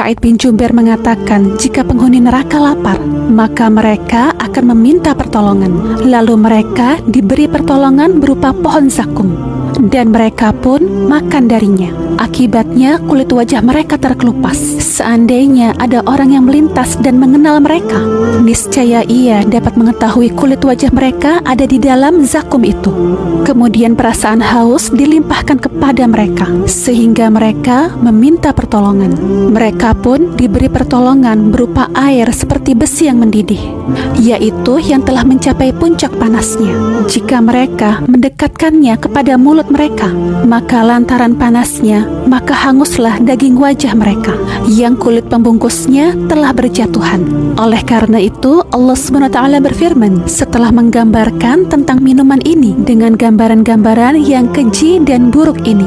Sa'id bin Jubair mengatakan, jika penghuni neraka lapar, maka mereka akan meminta pertolongan. Lalu mereka diberi pertolongan berupa pohon zakum, dan mereka pun makan darinya. Akibatnya kulit wajah mereka terkelupas. Seandainya ada orang yang melintas dan mengenal mereka, niscaya ia dapat mengetahui kulit wajah mereka ada di dalam zakum itu. Kemudian perasaan haus dilimpahkan kepada mereka, sehingga mereka meminta pertolongan. Mereka pun diberi pertolongan berupa air seperti besi yang mendidih, yaitu yang telah mencapai puncak panasnya. Jika mereka mendekatkannya kepada mulut mereka, maka lantaran panasnya, maka hanguslah daging wajah mereka yang kulit pembungkusnya telah berjatuhan. Oleh karena itu, Allah SWT berfirman setelah menggambarkan tentang minuman ini dengan gambaran-gambaran yang keji dan buruk ini.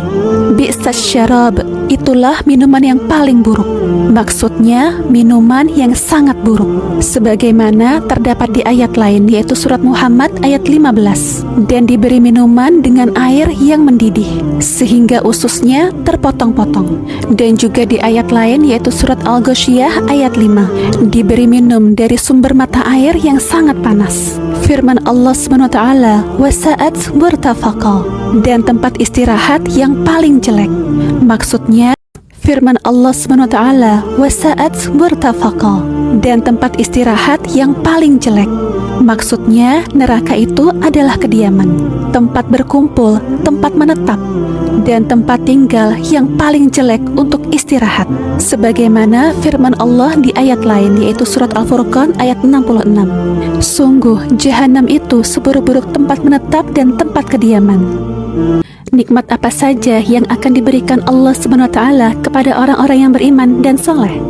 Bi'sas syarab, itulah minuman yang paling buruk. Maksudnya minuman yang sangat buruk, sebagaimana terdapat di ayat lain, yaitu surat Muhammad ayat 15. Dan diberi minuman dengan air yang mendidih sehingga ususnya terpotong-potong. Dan juga di ayat lain, yaitu surat Al-Ghasyiyah ayat 5, diberi minum dari sumber mata air yang sangat panas. Firman Allah SWT, wasa'at murtafaqa, dan tempat istirahat yang paling jelek. Maksudnya firman Allah SWT, wasa'at murtafaqa, dan tempat istirahat yang paling jelek. Maksudnya neraka itu adalah kediaman, tempat berkumpul, tempat menetap, dan tempat tinggal yang paling jelek untuk istirahat. Sebagaimana firman Allah di ayat lain, yaitu surat Al-Furqan ayat 66. Sungguh jahanam itu seburuk-buruk tempat menetap dan tempat kediaman. Nikmat apa saja yang akan diberikan Allah SWT kepada orang-orang yang beriman dan soleh?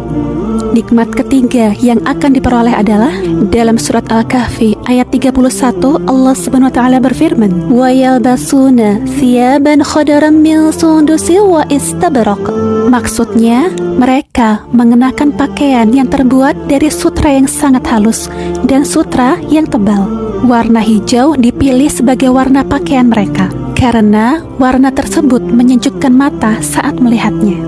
Nikmat ketiga yang akan diperoleh adalah dalam surat Al-Kahfi ayat 31, Allah SWT berfirman, wa yalbasuna thiyaban khadaran min sundusi wa istabraq. Maksudnya mereka mengenakan pakaian yang terbuat dari sutra yang sangat halus dan sutra yang tebal. Warna hijau dipilih sebagai warna pakaian mereka karena warna tersebut menyejukkan mata saat melihatnya.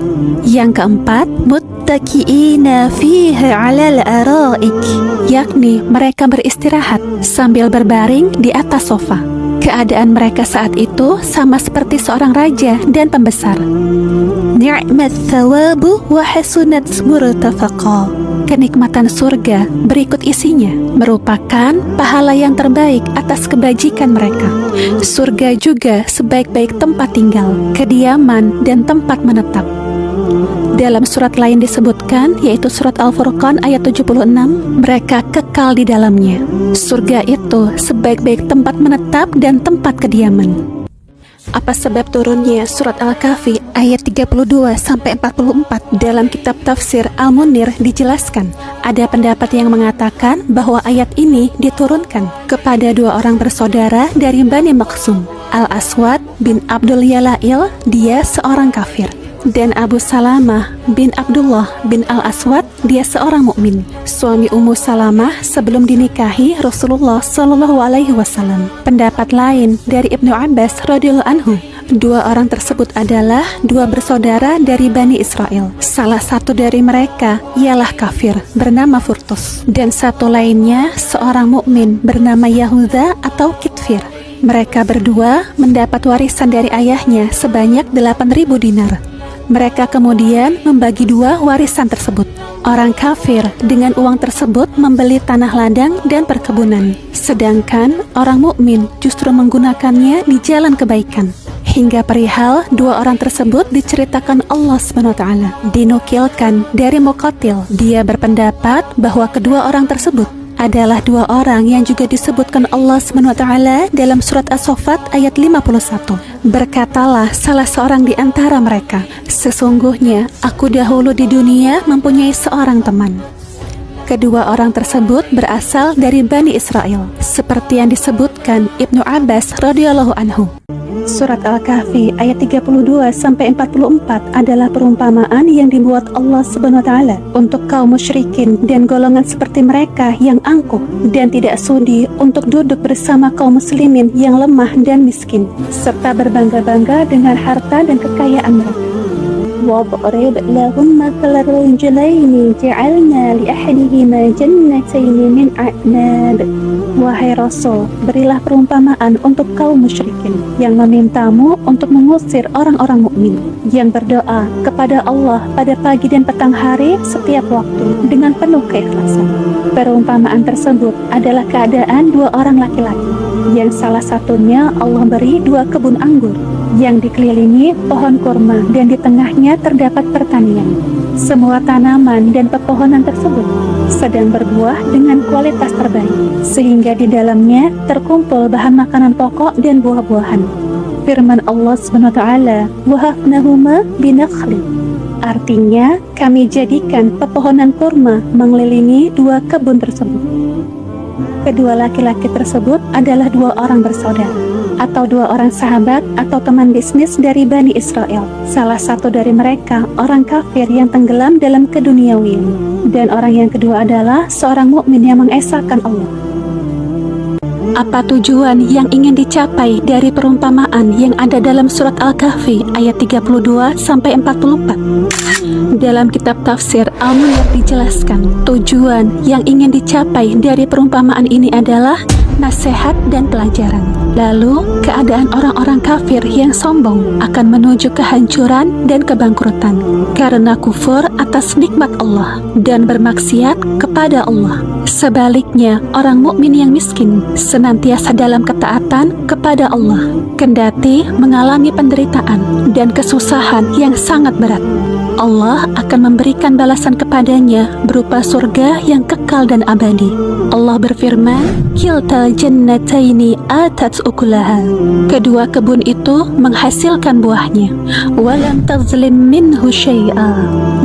Yang keempat, muttaqiina fiha 'alal araik, yakni mereka beristirahat sambil berbaring di atas sofa. Keadaan mereka saat itu sama seperti seorang raja dan pembesar. Ni'mat thawabu wa hasunat murtafaqa. Kenikmatan surga berikut isinya merupakan pahala yang terbaik atas kebajikan mereka. Surga juga sebaik-baik tempat tinggal, kediaman, dan tempat menetap. Dalam surat lain disebutkan, yaitu surat Al-Furqan ayat 76, mereka kekal di dalamnya. Surga itu sebaik-baik tempat menetap dan tempat kediaman. Apa sebab turunnya surat Al-Kahfi ayat 32-44? Dalam kitab tafsir Al-Munir dijelaskan, ada pendapat yang mengatakan bahwa ayat ini diturunkan kepada dua orang bersaudara dari Bani Makhzum, Al-Aswad bin Abdul Yalail, dia seorang kafir, dan Abu Salamah bin Abdullah bin Al-Aswad, dia seorang mukmin, suami Ummu Salamah sebelum dinikahi Rasulullah SAW. Pendapat lain dari Ibnu Abbas radhiyallahu anhu, dua orang tersebut adalah dua bersaudara dari Bani Israel. Salah satu dari mereka ialah kafir bernama Furtus, dan satu lainnya seorang mukmin bernama Yahuda atau Kitfir. Mereka berdua mendapat warisan dari ayahnya sebanyak 8.000 dinar. Mereka kemudian membagi dua warisan tersebut. Orang kafir dengan uang tersebut membeli tanah ladang dan perkebunan, sedangkan orang mukmin justru menggunakannya di jalan kebaikan. Hingga perihal dua orang tersebut diceritakan Allah SWT. Dinukilkan dari Muqatil, dia berpendapat bahwa kedua orang tersebut adalah dua orang yang juga disebutkan Allah SWT dalam surat As-Saffat ayat 51. Berkatalah salah seorang di antara mereka, sesungguhnya aku dahulu di dunia mempunyai seorang teman. Kedua orang tersebut berasal dari Bani Israel, seperti yang disebutkan Ibnu Abbas radhiyallahu anhu. Surat Al-Kahfi ayat 32-44 adalah perumpamaan yang dibuat Allah SWT untuk kaum musyrikin dan golongan seperti mereka yang angkuh dan tidak sudi untuk duduk bersama kaum muslimin yang lemah dan miskin, serta berbangga-bangga dengan harta dan kekayaan mereka. واضرب لهم مثل الرجلين جعلنا لأحدهما جنتين من أعناب. Wahai Rasul, berilah perumpamaan untuk kaum musyrikin yang memintamu untuk mengusir orang-orang mukmin yang berdoa kepada Allah pada pagi dan petang hari setiap waktu dengan penuh keikhlasan. Perumpamaan tersebut adalah keadaan dua orang laki-laki yang salah satunya Allah beri dua kebun anggur yang dikelilingi pohon kurma dan di tengahnya terdapat pertanian. Semua tanaman dan pepohonan tersebut sedang berbuah dengan kualitas terbaik, sehingga di dalamnya terkumpul bahan makanan pokok dan buah-buahan. Firman Allah SWT, "Wahafnahuma binakhli." Artinya, kami jadikan pepohonan kurma mengelilingi dua kebun tersebut. Kedua laki-laki tersebut adalah dua orang bersaudara, atau dua orang sahabat atau teman bisnis dari Bani Israel. Salah satu dari mereka orang kafir yang tenggelam dalam keduniawian, dan orang yang kedua adalah seorang mukmin yang mengesahkan Allah. Apa tujuan yang ingin dicapai dari perumpamaan yang ada dalam surat Al-Kahfi ayat 32 sampai 44? Dalam kitab tafsir Al-Munir dijelaskan, tujuan yang ingin dicapai dari perumpamaan ini adalah nasihat dan pelajaran. Lalu, keadaan orang-orang kafir yang sombong akan menuju kehancuran dan kebangkrutan karena kufur atas nikmat Allah dan bermaksiat kepada Allah. Sebaliknya, orang mukmin yang miskin senantiasa dalam ketaatan kepada Allah, kendati mengalami penderitaan dan kesusahan yang sangat berat. Allah akan memberikan balasan kepadanya berupa surga yang kekal dan abadi. Allah berfirman, "Kiltal jannataini atat ukulaha." Kedua kebun itu menghasilkan buahnya. Walam tazlim minhu syai'a.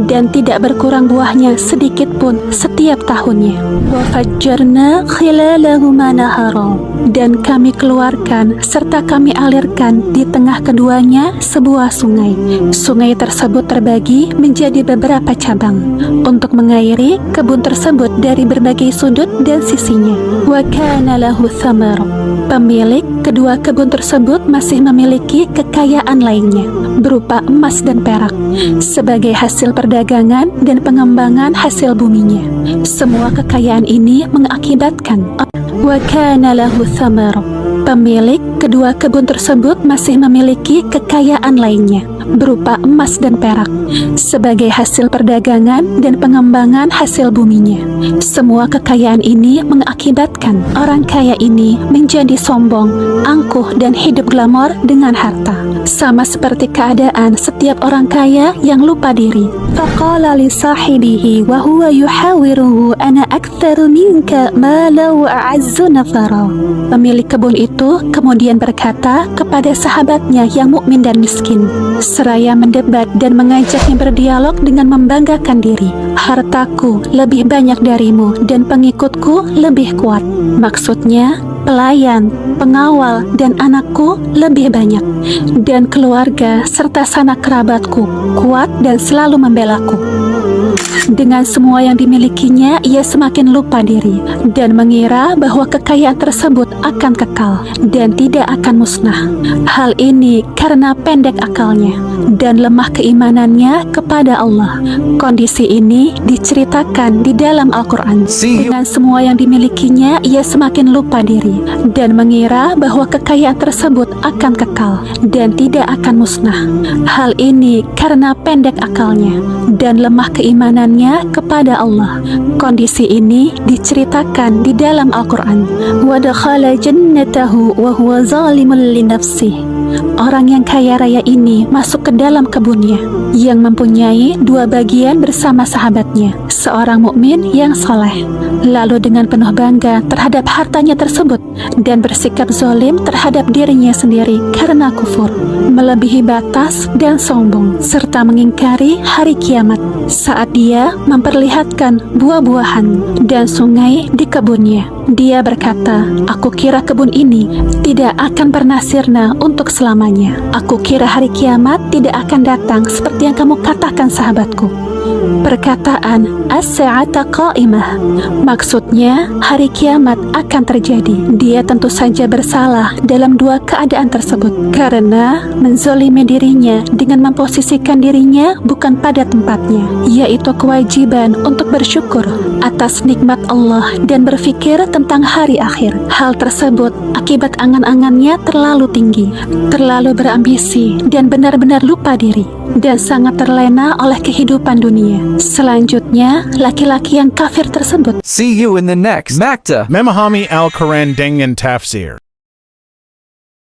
Dan tidak berkurang buahnya sedikit pun setiap tahunnya. Wa fajjarna khilalahuma nahara. Dan kami keluarkan serta kami alirkan di tengah keduanya sebuah sungai. Sungai tersebut terbagi menjadi beberapa cabang untuk mengairi kebun tersebut dari berbagai sudut dan sisinya. Wa kana lahu thamar. Pemilik kedua kebun tersebut masih memiliki kekayaan lainnya berupa emas dan perak sebagai hasil perdagangan dan pengembangan hasil buminya. Semua kekayaan ini mengakibatkan wa kana lahu thamar. Pemilik kedua kebun tersebut masih memiliki kekayaan lainnya berupa emas dan perak sebagai hasil perdagangan dan pengembangan hasil buminya. Semua kekayaan ini mengakibatkan orang kaya ini menjadi sombong, angkuh, dan hidup glamor dengan harta, sama seperti keadaan setiap orang kaya yang lupa diri. Faqala li sahibihi wa huwa yuhawiruhu ana aktsaru minka mala wa a'azzu nafara. Pemilik kebun itu kemudian berkata kepada sahabatnya yang mukmin dan miskin, seraya mendebat dan mengajaknya berdialog dengan membanggakan diri. Hartaku lebih banyak darimu dan pengikutku lebih kuat. Maksudnya, pelayan, pengawal, dan anakku lebih banyak, dan keluarga serta sanak kerabatku kuat dan selalu membelaku. Dengan semua yang dimilikinya, ia semakin lupa diri dan mengira bahwa kekayaan tersebut akan kekal dan tidak akan musnah. Hal ini karena pendek akalnya dan lemah keimanannya kepada Allah. Kondisi ini diceritakan di dalam Al-Quran. Dengan semua yang dimilikinya, ia semakin lupa diri dan mengira bahwa kekayaan tersebut akan kekal dan tidak akan musnah. Hal ini karena pendek akalnya dan lemah keimanannya kepada Allah. Kondisi ini diceritakan di dalam Al-Quran. Wa dakhala jannatahu wa huwa zalimun li nafsihi. Orang yang kaya raya ini masuk ke dalam kebunnya yang mempunyai dua bagian bersama sahabatnya, seorang mukmin yang soleh. Lalu dengan penuh bangga terhadap hartanya tersebut dan bersikap zalim terhadap dirinya sendiri karena kufur, melebihi batas dan sombong, serta mengingkari hari kiamat saat dia memperlihatkan buah-buahan dan sungai di kebunnya. Dia berkata, "Aku kira kebun ini tidak akan pernah sirna untuk selamanya. Aku kira hari kiamat tidak akan datang seperti yang kamu katakan, sahabatku." Perkataan as-sa'ata qa'imah maksudnya hari kiamat akan terjadi. Dia tentu saja bersalah dalam dua keadaan tersebut, karena menzolimi dirinya dengan memposisikan dirinya bukan pada tempatnya, yaitu kewajiban untuk bersyukur atas nikmat Allah dan berpikir tentang hari akhir. Hal tersebut akibat angan-angannya terlalu tinggi, terlalu berambisi, dan benar-benar lupa diri, dan sangat terlena oleh kehidupan dunia. Selanjutnya, laki-laki yang kafir tersebut See you in the next Makta. Memahami Al-Quran dengan Tafsir.